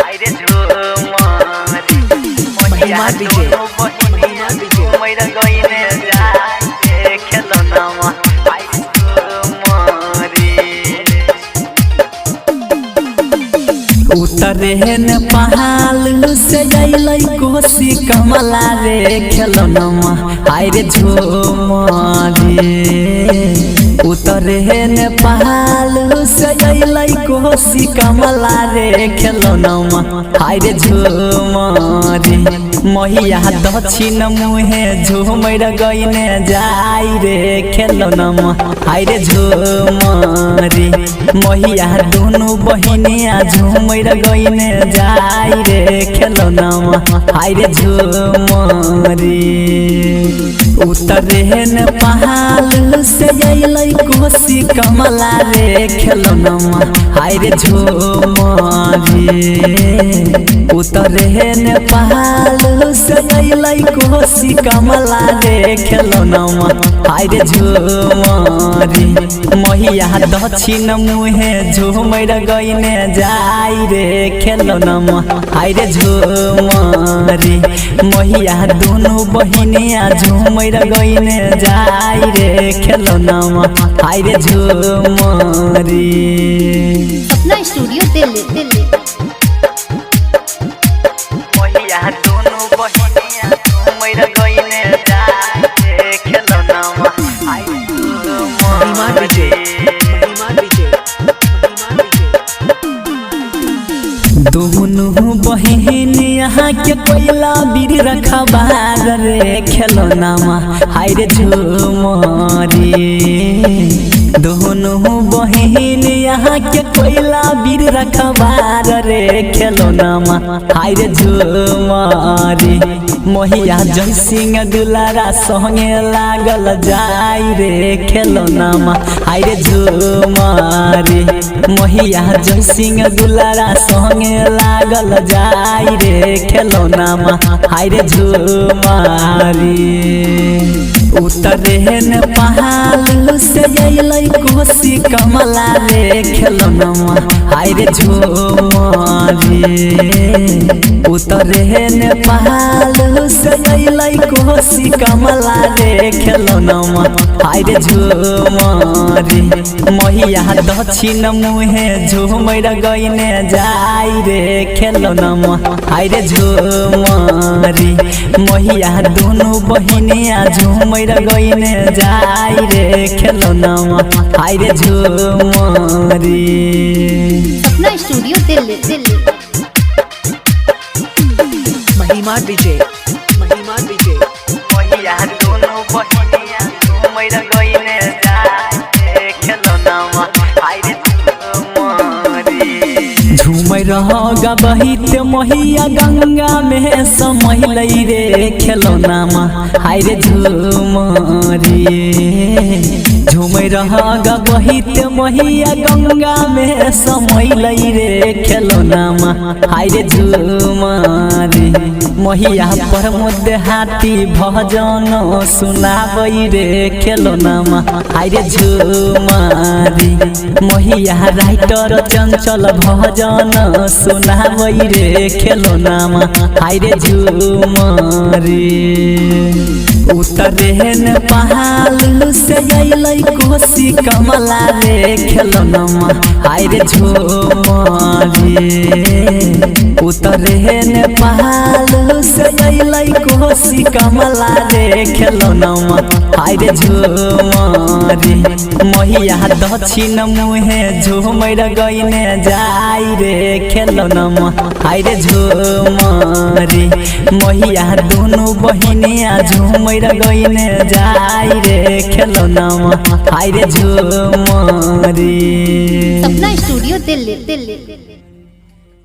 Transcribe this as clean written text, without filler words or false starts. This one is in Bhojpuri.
आइरे झुमरी महिमा डीजे मैरा गइने जाए खेलनमा आइरे झुमरी उतरे न पहाड़ से अइलै कोसी कमला रे खेलनमा आइरे झुमरी उतरे न पहाड़ से अइलै कोसी कमला रे खेलनमा आइरे झुमरी मैया दक्षिण मुहे झुमर गइने जाई रे खेलनमा आइरे झुमरी मैया दुनु बहिनिया झुमर गइने जाई रे खेलनमा आइरे झुमरी उतरे न पहाड़ से अइलै कोसी कमला रे खेलनमा आइरे झुमरी उतरे न पहाड़ से अइलै कोसी कमला रे खेलनमा आइरे झुमरी मैया दक्षिण मुहे झुमर गइने जाई रे खेलनमा आइरे झुमरी मैया दुनु बहिनिया झुमर गइने जाई रे खेलनमा आइरे झुमरी। अपना स्टूडियो दिल्ली मैया दुनु बहिनिया झुमर गइने जाए रे खेलनमा आइरे झुमरी दुनु बहिन यहाँ के कोइला बीर रखबार रे खेलनमा आइरे झुमरी दुनु बहिन यहाँ के कोइला बीर रखबार रे खेलनमा आइरे झुमरी मैया जय सिंह दुलारा संगे लागल जाई रे खेलनमा आइरे झुमरी मैया जय सिंह दुलारा संगे लागल जाई रे खेलनमा आइरे झुमरी उतरे न पहाड़ से अइलै कोसी कमला रे खेलनमा आइरे झुमरी उतरे न पहाड़ से अइलै कोसी कमला रे खेलनमा आइरे झुमरी मैया दक्षिण मुहे झुमर गइने जाई रे खेलनमा आइरे झुमरी मैया दुनु बहिनिया झुमर गइने जाई रे खेलनमा आइरे झुमरी। अपना स्टूडियो दिल्ली महिमा डीजे मैया दुनु बहिनिया झुमर गइने जाए रे खेलनमा आइरे झुमरी झुमर गबहित मैया गंगा में समैलै रे खेलनमा आइरे झुमरी झुमर गबहित मैया गंगा में समैलै रे खेलनमा आइरे झुमरी मैया प्रमोद हाथी भजन सुनाबै रे खेलनमा आइरे झुमरी मैया राइटर चंचल भजन सुनाबै रे खेलनमा आइरे झुमरी उतरे न पहाड़ से अइलै कोसी कमला रे खेलनमा आइरे झुमरी उतरे न पहाड़ से अइलै कोसी कमला रे खेलनमा आइरे झुमरी मैया दक्षिण मुहे झुमर गइने जाई रे खेलनमा आइरे झुमरी मैया दुनु बहिनिया झुमर गइने जाई रे खेलनमा आइरे झुमरी। अपना स्टूडियो दिल्ली